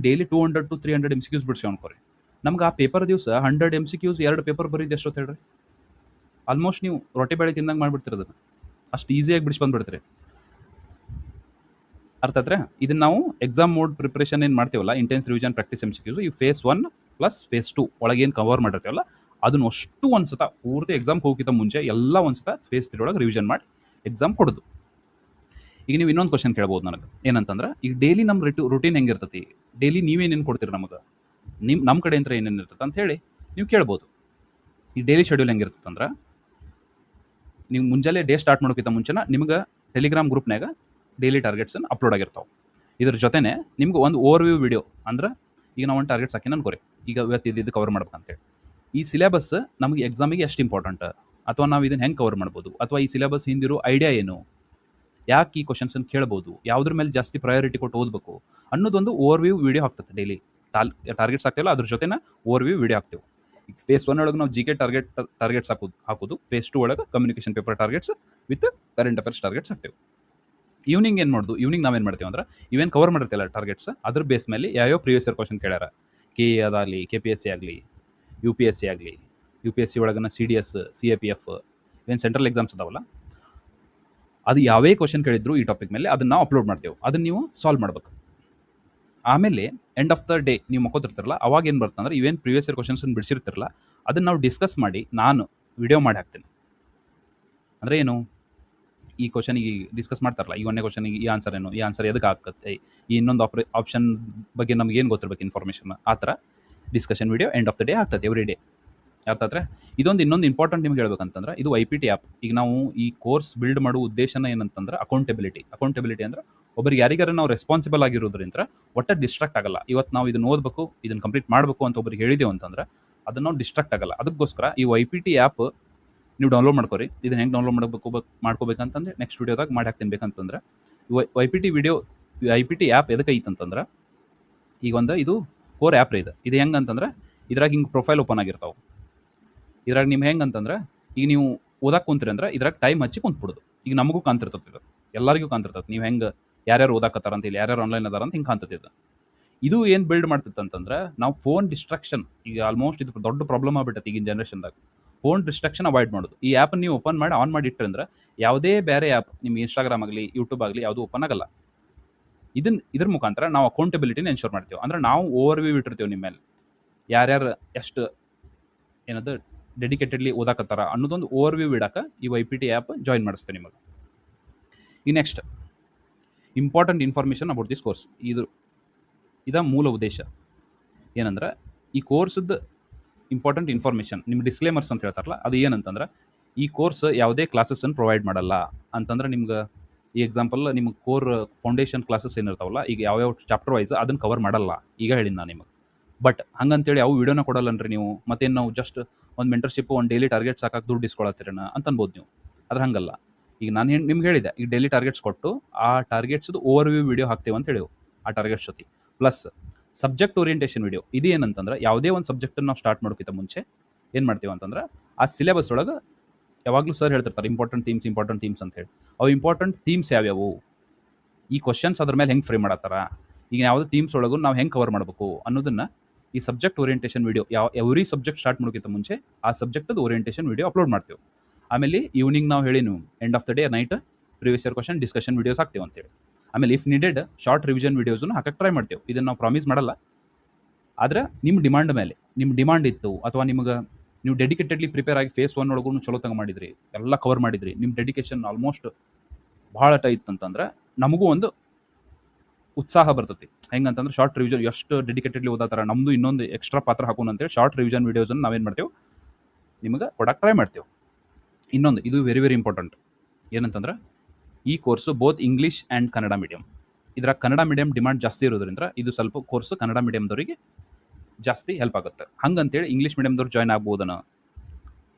ಡೈಲಿ 200 to 300 MCQs ಬಿಡಿಸಿ ಅನ್ಕೋರಿ. ನಮ್ಗೆ ಆ ಪೇಪರ್ ದಿವಸ 100 MCQs 2 ಪೇಪರ್ ಬರೀದು ಎಷ್ಟೊತ್ತು ಹೇಳ್ರಿ? ಆಲ್ಮೋಸ್ಟ್ ನೀವು ರೊಟ್ಟಿ ಬೇಳೆ ತಿಂದಂಗೆ ಮಾಡಿಬಿಡ್ತೀರಿ, ಅದನ್ನು ಅಷ್ಟು ಈಸಿಯಾಗಿ ಬಿಡಿಸಿ ಬಂದುಬಿಡ್ತೀರಿ. ಅರ್ಥ ಆದ್ರೆ? ಇದನ್ನು ನಾವು ಎಕ್ಸಾಮ್ ಮೋಡ್ ಪ್ರಿಪ್ರೇಷನ್ ಏನು ಮಾಡ್ತೀವಲ್ಲ, ಇಂಟೆನ್ಸ್ ರಿವಿಷನ್ ಪ್ರಾಕ್ಟೀಸ್ MCQs, ಈ ಫೇಸ್ 1 ಪ್ಲಸ್ ಫೇಸ್ 2 ಒಳಗೆ ಏನು ಕವರ್ ಮಾಡಿರ್ತೀವಲ್ಲ ಅದನ್ನು ಅಷ್ಟು ಒಂದ್ಸತ ಪೂರ್ತಿ ಎಕ್ಸಾಮ್ಗೆ ಹೋಗಿದ್ದ ಮುಂಚೆ ಎಲ್ಲ ಒಂದ್ಸತ ಫೇಸ್ 3 ಒಳಗೆ ರಿವಿಷನ್ ಮಾಡಿ ಎಕ್ಸಾಮ್ ಕೊಡೋದು. ಈಗ ನೀವು ಇನ್ನೊಂದು ಕ್ವಶನ್ ಕೇಳ್ಬೋದು ನನಗೆ, ಏನಂತಂದ್ರೆ ಈಗ ಡೈಲಿ ನಮ್ಮ ರುಟೀನ್ ಹೆಂಗಿರ್ತತಿ, ಡೈಲಿ ನೀವೇನೇನು ಕೊಡ್ತೀರಿ ನಮಗೆ, ನಮ್ಮ ಕಡೆ ಅಂತ ಏನೇನು ಇರ್ತದೆ ಅಂತ ಹೇಳಿ ನೀವು ಕೇಳ್ಬೋದು. ಈ ಡೈಲಿ ಶೆಡ್ಯೂಲ್ ಹೆಂಗಿರ್ತದೆ ಅಂದ್ರೆ, ನೀವು ಮುಂಜಾನೆ ಡೇ ಸ್ಟಾರ್ಟ್ ಮಾಡೋಕ್ಕಿಂತ ಮುಂಚೆನ ನಿಮ್ಗೆ ಟೆಲಿಗ್ರಾಮ್ ಗ್ರೂಪ್ನಾಗ ಡೈಲಿ ಟಾರ್ಗೆಟ್ಸನ್ನು ಅಪ್ಲೋಡ್ ಆಗಿರ್ತಾವೆ. ಇದ್ರ ಜೊತೆನೇ ನಿಮ್ಗೆ ಒಂದು ಓವರ್ವ್ಯೂ ವಿಡಿಯೋ, ಅಂದ್ರೆ ಈಗ ನಾವು ಒಂದು ಟಾರ್ಗೆಟ್ಸ್ ಹಾಕಿ ಅನ್ಕೋರಿ, ಈಗ ಇವತ್ತು ಇದು ಕವರ್ ಮಾಡ್ಬೇಕಂತೇಳಿ ಈ ಸಿಲೆಬಸ್ ನಮಗೆ ಎಕ್ಸಾಮಿಗೆ ಎಷ್ಟು ಇಂಪಾರ್ಟೆಂಟ್, ಅಥವಾ ನಾವು ಇದನ್ನು ಹೆಂಗೆ ಕವರ್ ಮಾಡ್ಬೋದು, ಅಥವಾ ಈ ಸಿಲೆಬಸ್ ಹಿಂದಿರೋ ಐಡಿಯಾ ಏನು, ಯಾಕೆ ಈ ಕ್ವಶನ್ಸನ್ನು ಕೇಳ್ಬೋದು, ಯಾವುದ್ರ ಮೇಲೆ ಜಾಸ್ತಿ ಪ್ರಯಾರಿಟಿ ಕೊಟ್ಟು ಓದಬೇಕು ಅನ್ನೋದೊಂದು ಓವರ್ವ್ಯೂ ವಿಡಿಯೋ ಆಗ್ತದೆ. ಡೈಲಿ ಟಾರ್ಗೆಟ್ಸ್ ಆಗ್ತಿವಲ್ಲ ಅದ್ರ ಜೊತೆನ ಓವರ್ವ್ಯೂ ವಿಡಿಯೋ ಹಾಕ್ತೇವೆ. ಈಗ ಫೇಸ್ 1 ಒಳಗೆ ನಾವು GK ಟಾರ್ಗೆಟ್ಸ್ ಹಾಕೋದು, ಫೇಸ್ 2 ಒಳಗೆ communication paper targets with current affairs targets ಹಾಕ್ತೇವೆ. ಈವ್ನಿಂಗ್ ಏನು ಮಾಡೋದು, ಈವ್ನಿಂಗ್ ನಾವೇನು ಮಾಡ್ತೀವಿ ಅಂದ್ರೆ ಇವೇನು ಕವರ್ ಮಾಡಿರ್ತಿಲ್ಲ ಟಾರ್ಗೆಟ್ಸ್, ಅದ್ರ ಬೇಸ್ ಮೇಲೆ ಯಾವ್ಯಾವ ಪ್ರೀವಿಯಸ್ ಇಯರ್ ಕ್ವಶನ್ ಕೇಳ್ಯಾರ, KA ಅದಾಗಲಿ, KPSC ಆಗಲಿ, UPSC ಆಗಲಿ, UPSC ಒಳಗನ CDS, CAPF ಏನು ಸೆಂಟ್ರಲ್ ಎಕ್ಸಾಮ್ಸ್ ಅದಾವಲ್ಲ, ಅದು ಯಾವೇ ಕ್ವಶನ್ ಕೇಳಿದ್ರು ಈ ಟಾಪಿಕ್ ಮೇಲೆ ಅದನ್ನು ನಾವು ಅಪ್ಲೋಡ್ ಮಾಡ್ತೇವೆ. ಅದನ್ನು ನೀವು ಸಾಲ್ವ್ ಮಾಡ್ಬೇಕು. ಆಮೇಲೆ ಎಂಡ್ ಆಫ್ ದ ಡೇ ನೀವು ಮಕ್ಕೋತಿರ್ತಿರಲ್ಲ, ಅವಾಗ ಏನು ಬರುತ್ತೆ ಅಂದ್ರೆ ಇವೇನು ಪ್ರೀವಿಯಸ್ ಇಯರ್ ಕ್ವಶನ್ಸನ್ನು ಬಿಡಿಸಿರ್ತಿರಲ್ಲ ಅದನ್ನು ನಾವು ಡಿಸ್ಕಸ್ ಮಾಡಿ ನಾನು ವಿಡಿಯೋ ಮಾಡಿ ಹಾಕ್ತೀನಿ. ಅಂದರೆ ಏನು, ಈ ಕ್ವಶನಿಗೆ ಡಿಸ್ಕಸ್ ಮಾಡ್ತಾರಲ್ಲ, ಈ 1ನೇ ಕ್ವಶನಿಗೆ ಈ ಆನ್ಸರ್ ಏನು, ಈ ಆನ್ಸರ್ ಎದಕ್ಕೆ ಆಗುತ್ತೆ, ಈ ಇನ್ನೊಂದು ಆಪ್ಷನ್ ಬಗ್ಗೆ ನಮ್ಗೆ ಏನು ಗೊತ್ತಿರ್ಬೇಕು ಇನ್ಫಾರ್ಮೇಷನ್, ಆ ಥರ discussion video end of the day ಆಗ್ತದೆ ಎವ್ರಿ ಡೇ. ಅರ್ಥ ಆದ್ರೆ? ಇನ್ನೊಂದು ಇಂಪಾರ್ಟೆಂಟ್ ನಿಮ್ಗೆ ಹೇಳ್ಬೇಕಂತಂದ್ರೆ ಇದು YPT ಆ್ಯಪ್. ಈಗ ನಾವು ಈ ಕೋರ್ಸ್ ಬಿಲ್ಡ್ ಮಾಡೋ ಉದ್ದೇಶನ ಏನಂತಂದ್ರೆ ಅಕೌಂಟೆಬಿಲಿಟಿ ಅಂದ್ರೆ ಒಬ್ಬರಿಗೆ ಯಾರಿಗಾರ ನಾವು ರೆಸ್ಪಾನ್ಸಿಬಲ್ ಆಗಿರೋದ್ರಿಂದ ಒಟ್ಟು ಡಿಸ್ಟ್ರಾಕ್ಟ್ ಆಗಲ್ಲ. ಇವತ್ತು ನಾವು ಇದನ್ನು ಓದಬೇಕು, ಇದನ್ನು ಕಂಪ್ಲೀಟ್ ಮಾಡಬೇಕು ಅಂತ ಒಬ್ಬರಿಗೆ ಹೇಳಿದೆವು ಅಂತಂದ್ರೆ ಅದನ್ನು ನಾವು ಡಿಸ್ಟ್ರಾಕ್ಟ್ ಆಗಲ್ಲ. ಅದಕ್ಕೋಸ್ಕರ ಈ YPT ಆ್ಯಪ್ ನೀವು ಡೌನ್ಲೋಡ್ ಮಾಡ್ಕೊರಿ. ಇದನ್ನು ಹೆಂಗೆ ಡೌನ್ಲೋಡ್ ಮಾಡ್ಕೋಬೇಕಂತಂದ್ರೆ ನೆಕ್ಸ್ಟ್ ವೀಡಿಯೋದಾಗ ಮಾಡಿ ಹಾಕ್ತೀನಿ. ಬೇಕಂತಂದ್ರೆ YPT ಆ್ಯಪ್ ಎದಕ್ಕೆ ಐತಂತಂದ್ರೆ ಈಗ ಇದು ಕೋರ್ ಆ್ಯಪ್ ಇದೆ. ಇದು ಹೆಂಗೆ ಅಂತಂದ್ರೆ ಇದ್ರಾಗ ಹಿಂಗೆ ಪ್ರೊಫೈಲ್ ಓಪನ್ ಆಗಿರ್ತಾವೆ. ಇದ್ರಾಗ ನಿಮ್ಗೆ ಹೆಂಗೆ ಅಂತಂದ್ರೆ ಈಗ ನೀವು ಓದಕ್ಕೆ ಕುಂತ್ರಿ ಅಂದ್ರೆ ಇದ್ರಾಗ ಟೈಮ್ ಹಚ್ಚಿ ಕುಂತ್ಬಿಡೋದು. ಈಗ ನಮಗೂ ಕಾಣ್ತಿರ್ತದೆ, ಇದು ಎಲ್ಲರಿಗೂ ಕಾಣ್ತಿರ್ತದೆ. ನೀವು ಹೆಂಗೆ ಯಾರ್ಯಾರು ಓದಾಕತ್ತಾರ ಅಂತ, ಇಲ್ಲಿ ಯಾರ್ಯಾರು ಆನ್ಲೈನ್ ಅದಾರ ಅಂತ ಹಿಂಗೆ ಕಾಣ್ತದೆ. ಇದು ಏನು ಬಿಲ್ಡ್ ಮಾಡ್ತಿತ್ತು ಅಂತಂದ್ರೆ ನಾವು ಫೋನ್ ಡಿಸ್ಟ್ರಾಕ್ಷನ್, ಈಗ ಆಲ್ಮೋಸ್ಟ್ ಇದು ದೊಡ್ಡ ಪ್ರಾಬ್ಲಮ್ ಆಗ್ಬಿಟ್ಟೈತೆ ಈಗಿನ ಜನ್ರೇಷನ್ದಾಗ. ಫೋನ್ ಡಿಸ್ಟ್ರಾಕ್ಷನ್ ಅವಾಯ್ಡ್ ಮಾಡೋದು. ಈ ಆ್ಯಪನ್ನು ನೀವು ಓಪನ್ ಮಾಡಿ ಆನ್ ಮಾಡಿ ಇಟ್ಟರೆ ಅಂದ್ರೆ ಯಾವುದೇ ಬೇರೆ ಆ್ಯಪ್ ನಿಮ್ಮ ಇನ್ಸ್ಟಾಗ್ರಾಮ್ ಆಗಲಿ, ಯೂಟ್ಯೂಬ್ ಆಗಲಿ ಯಾವುದು ಓಪನ್ ಆಗಲ್ಲ. ಇದ್ರ ಮುಖಾಂತರ ನಾವು ಅಕೌಂಟಬಿಲಿಟಿನ ಎನ್ಶೋರ್ ಮಾಡ್ತೀವಿ. ಅಂದ್ರೆ ನಾವು ಓವರ್ ವ್ಯೂ ಇಟ್ಟಿರ್ತೀವಿ ನಿಮ್ಮ ಮೇಲೆ, ಯಾರ್ಯಾರು ಎಷ್ಟು ಏನದು ಡೆಡಿಕೇಟೆಡ್ಲಿ ಓದಾಕತ್ತಾರ ಅನ್ನೋದೊಂದು ಓವರ್ ವ್ಯೂ ಇಡಾಕ ಈ YPT ಆ್ಯಪ್ ಜಾಯಿನ್ ಮಾಡಿಸ್ತೇವೆ ನಿಮಗೆ. ಈ next important information about this course. ಇದ ಮೂಲ ಉದ್ದೇಶ ಏನಂದ್ರೆ, ಈ ಕೋರ್ಸ್ದು ಇಂಪಾರ್ಟೆಂಟ್ ಇನ್ಫಾರ್ಮೇಷನ್, ನಿಮ್ಮ ಡಿಸ್ಕ್ಲೇಮರ್ಸ್ ಅಂತ ಹೇಳ್ತಾರಲ್ಲ, ಅದು ಏನಂತಂದ್ರೆ, ಈ ಕೋರ್ಸ್ ಯಾವುದೇ ಕ್ಲಾಸಸ್ಸನ್ನು ಪ್ರೊವೈಡ್ ಮಾಡಲ್ಲ ಅಂತಂದ್ರೆ, ನಿಮ್ಗೆ ಈ ಎಕ್ಸಾಂಪಲ್ ನಿಮ್ಗೆ ಕೋರ್ ಫೌಂಡೇಶನ್ ಕ್ಲಾಸಸ್ ಏನಿರ್ತಾವಲ್ಲ, ಈಗ ಯಾವ್ಯಾವ ಚಾಪ್ಟರ್ ವೈಸ್ ಅದನ್ನು ಕವರ್ ಮಾಡಲ್ಲ, ಈಗ ಹೇಳಿನಿ ನಾನು ನಿಮಗೆ. ಬಟ್ ಹಂಗಂತೇಳಿ ಯಾವ ವಿಡಿಯೋನ ಕೊಡಲ್ಲನ್ರಿ ನೀವು, ಮತ್ತೇನು ನಾವು ಜಸ್ಟ್ ಒಂದು ಮೆಂಟರ್ಶಿಪ್, ಒಂದು ಡೈಲಿ ಟಾರ್ಗೆಟ್ ಸಾಕಾಗಿ ದುಡ್ಡು ಇಸ್ಕೊಳತ್ತೀರಣ ಅಂತ ಅನ್ಬೋದು ನೀವು. ಅದ್ರ ಹಂಗಲ್ಲ. ಈಗ ನಾನು ನಿಮ್ಗೆ ಹೇಳಿದೆ, ಈಗ ಡೈಲಿ ಟಾರ್ಗೆಟ್ಸ್ ಕೊಟ್ಟು ಆ ಟಾರ್ಗೆಟ್ಸ್ದು ಓವರ್ ವ್ಯೂ ವಿಡಿಯೋ ಹಾಕ್ತೇವೆ ಅಂತ ಹೇಳಿ, ಆ ಟಾರ್ಗೆಟ್ಸ್ ಜೊತೆ ಪ್ಲಸ್ ಸಬ್ಜೆಕ್ಟ್ ಓರಿಯೆಂಟೇಷನ್ ವಿಡಿಯೋ. ಇದು ಏನಂತಂದ್ರೆ, ಯಾವುದೇ ಒಂದು ಸಬ್ಜೆಕ್ಟನ್ನು ನಾವು ಸ್ಟಾರ್ಟ್ ಮಾಡೋಕ್ಕಿಂತ ಮುಂಚೆ ಏನು ಮಾಡ್ತೀವಿ ಅಂತಂದ್ರೆ, ಆ ಸಿಲೆಬಸ್ ಒಳಗೆ ಯಾವಾಗಲೂ ಸರ್ ಹೇಳ್ತಿರ್ತಾರೆ ಇಂಪಾರ್ಟೆಂಟ್ ಥೀಮ್ಸ್ ಅಂತ ಹೇಳಿ. ಅವು ಇಂಪಾರ್ಟೆಂಟ್ ಥೀಮ್ಸ್ ಯಾವ್ಯಾವು, ಈ ಕ್ವಶನ್ಸ್ ಅದ್ರ ಮೇಲೆ ಹೆಂಗೆ ಫ್ರೇಮ್ ಮಾಡತ್ತಾರ, ಈಗ ಯಾವುದೇ ಥೀಮ್ಸ್ ಒಳಗೂ ನಾವು ಹೆಂಗೆ ಕವರ್ ಮಾಡಬೇಕು ಅನ್ನೋದನ್ನು ಈ subject orientation video, every subject start ಮಾಡೋಕ್ಕಿಂತ ಮುಂಚೆ ಆ ಸಬ್ಜೆಕ್ಟದು ಓರಿಯೆಂಟೇಷನ್ ವಿಡಿಯೋ ಅಪ್ಲೋಡ್ ಮಾಡ್ತೀವಿ. ಆಮೇಲೆ ಈವ್ನಿಂಗ್ ನಾವು ಹೇಳಿ ನೀವು end of the day night previous year question discussion videos ಹಾಕ್ತೀವಿ ಅಂತೇಳಿ. ಆಮೇಲೆ ಇಫ್ ನೀಡೆಡ್ ಶಾರ್ಟ್ ರಿವಿಷನ್ ವಿಡಿಯೋಸನ್ನು ಹಾಕಕ್ಕೆ ಟ್ರೈ ಮಾಡ್ತೇವೆ. ಇದನ್ನು ನಾವು ಪ್ರಾಮಿಸ್ ಮಾಡಲ್ಲ, ಆದರೆ ನಿಮ್ಮ ಡಿಮಾಂಡ್ ಮೇಲೆ, ನಿಮ್ಮ ಡಿಮಾಂಡ್ ಇತ್ತು ಅಥವಾ ನಿಮಗೆ ನೀವು ಡೆಡಿಕೇಟೆಡ್ಲಿ ಪ್ರಿಪೇರ್ ಆಗಿ ಫೇಸ್ 1 ಒಳಗೂ ಚಲೋ ತಂಗ ಮಾಡಿದ್ರಿ, ಎಲ್ಲ ಕವರ್ ಮಾಡಿದ್ರಿ, ನಿಮ್ಮ ಡೆಡಿಕೇಶನ್ ಆಲ್ಮೋಸ್ಟ್ ಭಾಳ ಇತ್ತಂತಂದ್ರೆ ನಮಗೂ ಒಂದು ಉತ್ಸಾಹ ಬರ್ತೈತಿ. ಹೆಂಗಂತಂದ್ರೆ ಶಾರ್ಟ್ ರಿವಿಷನ್ ಎಷ್ಟು ಡೆಡಿಕೇಟೆಡ್ಲಿ ಓದಾತಾರ, ನಮ್ಮದು ಇನ್ನೊಂದು ಎಕ್ಸ್ಟ್ರಾ ಪಾತ್ರ ಹಾಕೋಣ ಅಂತೇಳಿ ಶಾರ್ಟ್ ರಿವಿಷನ್ ವಿಡಿಯೋಸನ್ನು ನಾವೇನು ಮಾಡ್ತೇವೆ, ನಿಮಗೆ ಕೊಡಕ್ಕೆ ಟ್ರೈ ಮಾಡ್ತೇವೆ. ಇನ್ನೊಂದು ಇದು ವೆರಿ ವೆರಿ ಇಂಪಾರ್ಟೆಂಟ್ ಏನಂತಂದ್ರೆ, ಈ course both English and Kannada medium. ಇದರ ಕನ್ನಡ ಮೀಡಿಯಮ್ ಡಿಮಾಂಡ್ ಜಾಸ್ತಿ ಇರೋದ್ರಿಂದ ಇದು ಸ್ವಲ್ಪ ಕೋರ್ಸು ಕನ್ನಡ ಮೀಡಿಯಮ್ದವರಿಗೆ ಜಾಸ್ತಿ ಹೆಲ್ಪ್ ಆಗುತ್ತೆ. ಹಂಗಂತೇಳಿ ಇಂಗ್ಲೀಷ್ ಮೀಡಿಯಮ್ದವ್ರು ಜಾಯ್ನ್ ಆಗ್ಬೋದನ್ನ,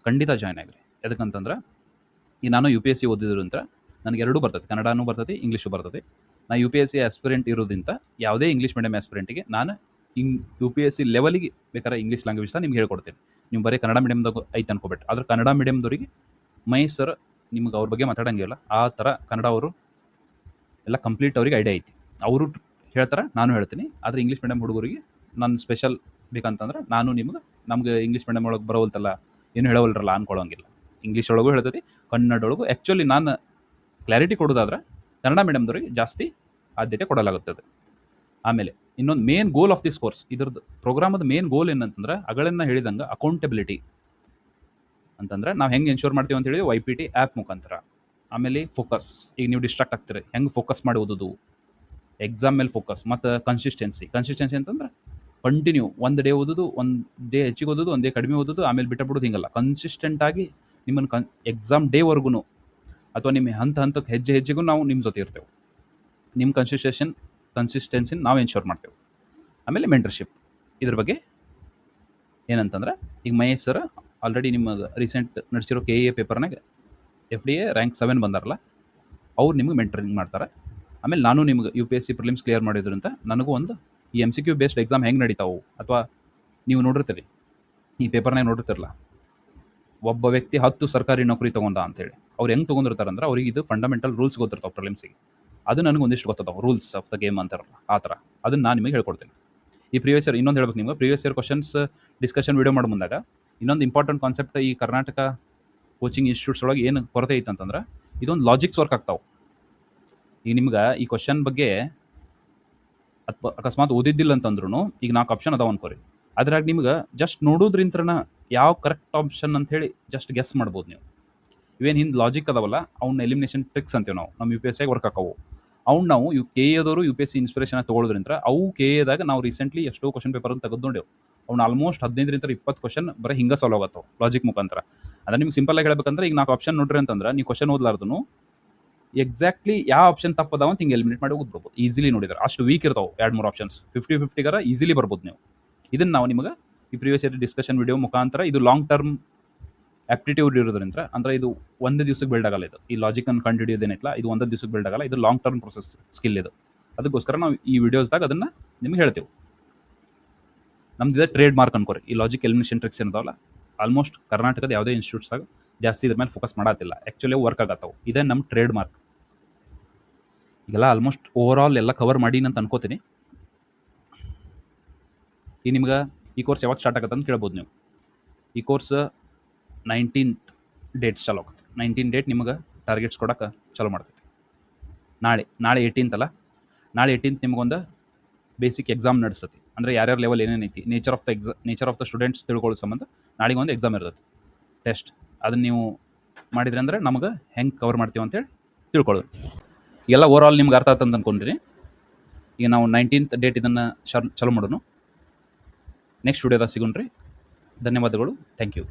ಖಂಡಿತ ಜಾಯ್ನ್ ಆಗಿರಿ. ಯಾಕಂತಂದ್ರೆ ಈಗ ನಾನು UPSC ಓದಿದ್ರಿಂದ ನನಗೆ ಎರಡೂ ಬರ್ತದೆ, ಕನ್ನಡನೂ ಬರ್ತದೆ, ಇಂಗ್ಲೀಷು ಬರ್ತದೆ. ನಾ UPSC ಆಸ್ಪಿರೆಂಟ್ ಇರೋದ್ರಿಂದ ಯಾವುದೇ ಇಂಗ್ಲೀಷ್ ಮೀಡಿಯಮ್ ಆಸ್ಪಿರೆಂಟಿಗೆ ನಾನು UPSC ಲೆವೆಲಿಗೆ ಬೇಕಾದ್ರೆ ಇಂಗ್ಲೀಷ್ ಲ್ಯಾಂಗ್ವೇಜ್ ನಿಮ್ಗೆ ಹೇಳ್ಕೊಡ್ತೀನಿ. ನೀವು ಬರೀ ಕನ್ನಡ ಮೀಡಿಯಮ್ದಾಗ ಐತೆ ಅನ್ಕೋಬೇಟ್ಟು. ಆದ್ರೆ ಕನ್ನಡ ಮೀಡಿಯಮ್ದವರಿಗೆ ಮಹೇಶ್ ಸರ್ ನಿಮ್ಗೆ ಅವ್ರ ಬಗ್ಗೆ ಮಾತಾಡೋಂಗಿಲ್ಲ, ಆ ಥರ ಕನ್ನಡ ಅವರು ಎಲ್ಲ ಕಂಪ್ಲೀಟ್ ಅವ್ರಿಗೆ ಐಡಿಯಾ ಐತಿ. ಅವರು ಹೇಳ್ತಾರೆ, ನಾನು ಹೇಳ್ತೀನಿ. ಆದರೆ ಇಂಗ್ಲೀಷ್ ಮೀಡಿಯಮ್ ಹುಡುಗರಿಗೆ ನಾನು ಸ್ಪೆಷಲ್ ಬೇಕಂತಂದ್ರೆ ನಮ್ಗೆ ಇಂಗ್ಲೀಷ್ ಮೀಡಿಯಮ್ ಒಳಗೆ ಬರೋಲ್ತಲ್ಲ, ಏನು ಹೇಳೋವಲ್ರಲ್ಲ ಅನ್ಕೊಳ್ಳೋಂಗಿಲ್ಲ. ಇಂಗ್ಲೀಷ್ ಒಳಗೂ ಹೇಳ್ತೈತಿ, ಕನ್ನಡ ಒಳಗೂ. ಆ್ಯಕ್ಚುಲಿ ನಾನು ಕ್ಲಾರಿಟಿ ಕೊಡೋದಾದ್ರೆ ಕನ್ನಡ ಮೀಡಿಯಮ್ದವ್ರಿಗೆ ಜಾಸ್ತಿ ಆದ್ಯತೆ ಕೊಡಲಾಗುತ್ತದೆ. ಆಮೇಲೆ ಇನ್ನೊಂದು main goal of this course, ಇದ್ರದ್ದು ಪ್ರೋಗ್ರಾಮದ ಮೇನ್ ಗೋಲ್ ಏನಂತಂದ್ರೆ, ಅಗಳನ್ನ ಹೇಳಿದಂಗೆ ಅಕೌಂಟಬಿಲಿಟಿ ಅಂತಂದ್ರೆ ನಾವು ಹೆಂಗೆ ಎನ್ಶೋರ್ ಮಾಡ್ತೀವಿ ಅಂತ ಹೇಳಿದ್ರೆ YPT ಆ್ಯಪ್ ಮುಖಾಂತರ. ಆಮೇಲೆ ಫೋಕಸ್, ಈಗ ನೀವು ಡಿಸ್ಟ್ರಾಕ್ಟ್ ಆಗ್ತೀರಿ, ಹೆಂಗೆ ಫೋಕಸ್ ಮಾಡಿ ಓದೋದು, ಎಕ್ಸಾಮ್ ಮೇಲೆ ಫೋಕಸ್. ಮತ್ತು ಕನ್ಸಿಸ್ಟೆನ್ಸಿ ಅಂತಂದ್ರೆ ಕಂಟಿನ್ಯೂ ಒಂದು ಡೇ ಓದೋದು, ಒಂದು ಡೇ ಹೆಚ್ಚಿಗೆ ಓದೋದು, ಒಂದು ಡೇ ಕಡಿಮೆ ಓದೋದು, ಆಮೇಲೆ ಬಿಟ್ಟಬಿಡೋದು, ಹಿಂಗಲ್ಲ. ಕನ್ಸಿಸ್ಟೆಂಟಾಗಿ ನಿಮ್ಮನ್ನು ಎಕ್ಸಾಮ್ ಡೇವರೆಗೂ ಅಥವಾ ನಿಮ್ಮ ಹಂತಕ್ಕೆ ಹೆಜ್ಜೆಗೂ ನಾವು ನಿಮ್ಮ ಜೊತೆ ಇರ್ತೇವೆ. ನಿಮ್ಮ ಕನ್ಸಿಸ್ಟೆನ್ಸಿನ ನಾವು ಎನ್ಶೋರ್ ಮಾಡ್ತೇವೆ. ಆಮೇಲೆ ಮೆಂಟರ್ಶಿಪ್, ಇದ್ರ ಬಗ್ಗೆ ಏನಂತಂದ್ರೆ, ಈಗ ಮಹೇಶ್ ಸರ್ ಆಲ್ರೆಡಿ ನಿಮಗೆ ರೀಸೆಂಟ್ ನಡೆಸಿರೋ KA ಪೇಪರ್ನಾಗ FDA ರ್ಯಾಂಕ್ 7 ಬಂದಾರಲ್ಲ, ಅವ್ರು ನಿಮಗೆ ಮೆಂಟರಿಂಗ್ ಮಾಡ್ತಾರೆ. ಆಮೇಲೆ ನಾನು ನಿಮ್ಗೆ UPSC ಪ್ರಿಲಿಮ್ಸ್ ಕ್ಲಿಯರ್ ಮಾಡಿದ್ರಿಂದ ನನಗೂ ಒಂದು ಈ MCQ ಬೇಸ್ಡ್ ಎಕ್ಸಾಮ್ ಹೆಂಗೆ ನಡೀತಾವೆ, ಅಥವಾ ನೀವು ನೋಡಿರ್ತೀರಿ ಈ ಪೇಪರ್ನಾಗ ನೋಡಿರ್ತಿರಲ್ಲ, ಒಬ್ಬ ವ್ಯಕ್ತಿ 10 ಸರ್ಕಾರಿ ನೌಕರಿ ತೊಗೊಂಡ ಅಂತೇಳಿ. ಅವ್ರು ಹೆಂಗೆ ತೊಗೊಂಡಿರ್ತಾರಂದ್ರೆ, ಅವ್ರಿಗೆ ಇದು ಫಂಡಮೆಂಟಲ್ ರೂಲ್ಸ್ ಗೊತ್ತಿರ್ತಾವೆ ಪ್ರಿಲಿಮ್ಸಿಗೆ. ಅದು ನನಗೆ ಒಂದಿಷ್ಟು ಗೊತ್ತದಾವೆ, ರೂಲ್ಸ್ ಆಫ್ ದ ಗೇಮ್ ಅಂತಾರಲ್ಲ ಆ ಥರ. ಅದನ್ನು ನಾನು ನಿಮಗೆ ಹೇಳ್ಕೊಡ್ತೀನಿ. ಈ ಪ್ರೀವಿಯಸ್ ಇಯರ್ ಇನ್ನೊಂದು ಹೇಳ್ಬೇಕು ನಿಮ್ಗೆ, previous year questions discussion video ಮಾಡಿ ಮುಂದಾಗ ಇನ್ನೊಂದು ಇಂಪಾರ್ಟೆಂಟ್ ಕಾನ್ಸೆಪ್ಟ್, ಈ ಕರ್ನಾಟಕ ಕೋಚಿಂಗ್ ಇನ್ಸ್ಟಿಟ್ಯೂಟ್ಸ್ ಒಳಗೆ ಏನು ಕೊರತೆ ಐತಂತಂದ್ರೆ, ಇದೊಂದು ಲಾಜಿಕ್ಸ್ ವರ್ಕ್ ಆಗ್ತಾವೆ. ಈಗ ನಿಮ್ಗೆ ಈ ಕ್ವಶನ್ ಬಗ್ಗೆ ಅಕಸ್ಮಾತ್ ಓದಿದ್ದಿಲ್ಲ ಅಂತಂದ್ರೂ ಈಗ 4 ಆಪ್ಷನ್ ಅದಾವ ಅನ್ಕೋರಿ. ಅದ್ರಾಗ ನಿಮ್ಗೆ ಜಸ್ಟ್ ನೋಡೋದ್ರಿಂತ್ರನ ಯಾವ ಕರೆಕ್ಟ್ ಆಪ್ಷನ್ ಅಂತ ಹೇಳಿ ಜಸ್ಟ್ ಗೆಸ್ ಮಾಡ್ಬೋದು ನೀವು. ಇವೇನು ಹಿಂದೆ ಲಾಜಿಕ್ ಅದಾವಲ್ಲ, ಅವ್ನ ಎಲಿಮಿನೇಷನ್ ಟ್ರಿಕ್ಸ್ ಅಂತೀವಿ ನಾವು, ನಮ್ಮ UPSC ವರ್ಕ್ ಆಕಾವು. ಅವ್ನು ನಾವು KAದವರು UPSC ಇನ್ಸ್ಪಿರೇಷನ್ ತೊಗೊಳೋದ್ರಿಂದ ಅವು KAದಾಗ ನಾವು ರೀಸೆಂಟ್ಲಿ ಎಷ್ಟೋ ಕ್ವಶನ್ ಪೇಪರ್ ಅಂತ ತೆಗೆದು ನೋಡೇವು. ಅವ್ನು ಆಲ್ಮೋಸ್ಟ್ 15-20 ಕ್ವಶನ್ ಬರೀ ಹಿಂಗೆ ಸಾಲ್ವ್ ಆಗತ್ತವು ಲಾಜಿಕ್ ಮುಖಾಂತರ. ಅದ ನಿಮ್ಗೆ ಸಿಂಪಲ್ ಆಗಿ ಹೇಳ್ಬೇಕಂದ್ರೆ, ಈಗ 4 ಆಪ್ಷನ್ ನೋಡ್ರಿ ಅಂತಂದ್ರೆ ನೀವು ಕ್ವಶನ್ ಓದ್ಲಾರ್ದು ಎಕ್ಸಾಕ್ಟ್ಲಿ ಯಾವ ಆಪ್ಷನ್ ತಪ್ಪದಾವ ಅಂತ ಹಿಂಗೆ ಎಲಿಮಿನೇಟ್ ಮಾಡಿ ಓದ್ಬೋದು. ಈಸಿಲಿ ನೋಡಿದ್ರೆ ಅಷ್ಟು ವೀಕ್ ಇರ್ತಾವೆ 2-3 ಆಪ್ಷನ್ಸ್, 50-50 ಈಸಿಲಿ ಬರ್ಬೋದು ನೀವು. ಇದನ್ನು ನಾವು ನಿಮಗೆ ಈ ಪ್ರೀವಿಯಸ್ ಇಯರ್ ಡಿಸ್ಕಷನ್ ವಿಡಿಯೋ ಮುಖಾಂತರ, ಇದು ಲಾಂಗ್ ಟರ್ಮ್ ಆಪ್ಟಿಟ್ಯೂಡ್ ಇರೋದ್ರಿಂದ, ಅಂದರೆ ಇದು ಒಂದೇ ದಿವಸಕ್ಕೆ ಬಿಲ್ಡ್ ಆಗಲ್ಲ. ಇದು ಈ ಲಾಜಿಕನ್ನು ಕಂಡು ಹಿಡಿಯೋದೇನಿಲ್ಲ, ಇದು ಒಂದೇ ದಿವಸಕ್ಕೆ ಬಿಲ್ಡ್ ಆಗಲ್ಲ. ಇದು ಲಾಂಗ್ ಟರ್ಮ್ ಪ್ರೊಸೆಸ್ ಸ್ಕಿಲ್ ಇದು. ಅದಕ್ಕೋಸ್ಕರ ನಾವು ಈ ವಿಡಿಯೋಸ್ದಾಗ ಅದನ್ನು ನಿಮ್ಗೆ ಹೇಳ್ತೇವೆ. ನಮ್ದು ಇದೆ ಟ್ರೇಡ್ ಮಾರ್ಕ್ ಅನ್ಕೋರಿ. ಈ ಲಾಜಿಕ್ ಎಲಿಮಿನೇಷನ್ ಟ್ರಿಕ್ಸ್ ಏನಿದಾವಲ್ಲ, ಆಲ್ಮೋಸ್ಟ್ ಕರ್ನಾಟಕದ ಯಾವುದೇ ಇನ್ಸ್ಟಿಟ್ಯೂಟ್ಸ್ದಾಗ ಜಾಸ್ತಿ ಇದ್ರ ಮೇಲೆ ಫೋಕಸ್ ಮಾಡತ್ತಿಲ್ಲ. ಆ್ಯಕ್ಚುಲಿ ವರ್ಕ್ ಆಗತ್ತವು. ಇದೇ ನಮ್ಮ ಟ್ರೇಡ್ ಮಾರ್ಕ್. ಈಗೆಲ್ಲ ಆಲ್ಮೋಸ್ಟ್ ಓವರ್ ಆಲ್ ಎಲ್ಲ ಕವರ್ ಮಾಡೀನಿ ಅಂತ ಅನ್ಕೋತೀನಿ. ಈಗ ನಿಮ್ಗೆ ಈ ಕೋರ್ಸ್ ಯಾವಾಗ ಸ್ಟಾರ್ಟ್ ಆಗತ್ತೆ ಅಂತ ಕೇಳ್ಬೋದು ನೀವು. ಈ ಕೋರ್ಸ್ 19th ಡೇಟ್ ಚಾಲು ಆಗುತ್ತೆ. 19 ಡೇಟ್ ನಿಮಗೆ ಟಾರ್ಗೆಟ್ಸ್ ಕೊಡೋಕೆ ಚಾಲೂ ಮಾಡ್ತೈತಿ. ನಾಳೆ 18th ಅಲ್ಲ, ನಾಳೆ 18th ನಿಮಗೊಂದು ಬೇಸಿಕ್ ಎಕ್ಸಾಮ್ ನಡೆಸ್ತತಿ. ಅಂದರೆ ಯಾರ್ಯಾರ ಲೆವೆಲ್ ಏನೇನೈತಿ ನೇಚರ್ ಆಫ್ ದ ಸ್ಟೂಡೆಂಟ್ಸ್ ತಿಳ್ಕೊಳ್ಳೋ ಸಂಬಂಧ ನಾಳೆಗೆ ಒಂದು ಎಕ್ಸಾಮ್ ಇರ್ತೈತಿ, ಟೆಸ್ಟ್. ಅದನ್ನು ನೀವು ಮಾಡಿದ್ರಿ ಅಂದ್ರೆ ನಮಗೆ ಹೆಂಗೆ ಕವರ್ ಮಾಡ್ತೀವಿ ಅಂತೇಳಿ ತಿಳ್ಕೊಳ್ಳೋದು. ಎಲ್ಲ ಓವರ್ ಆಲ್ ನಿಮ್ಗೆ ಅರ್ಥ ಆಯ್ತು ಅಂತ ಅಂದ್ಕೊಂಡ್ರಿ. ಈಗ ನಾವು 19th ಡೇಟ್ ಇದನ್ನು ಚಲೋ ಮಾಡೋಣ. ನೆಕ್ಸ್ಟ್ ವಿಡಿಯೋದಾಗ ಸಿಗೋಣ್ರಿ. ಧನ್ಯವಾದಗಳು. Thank you.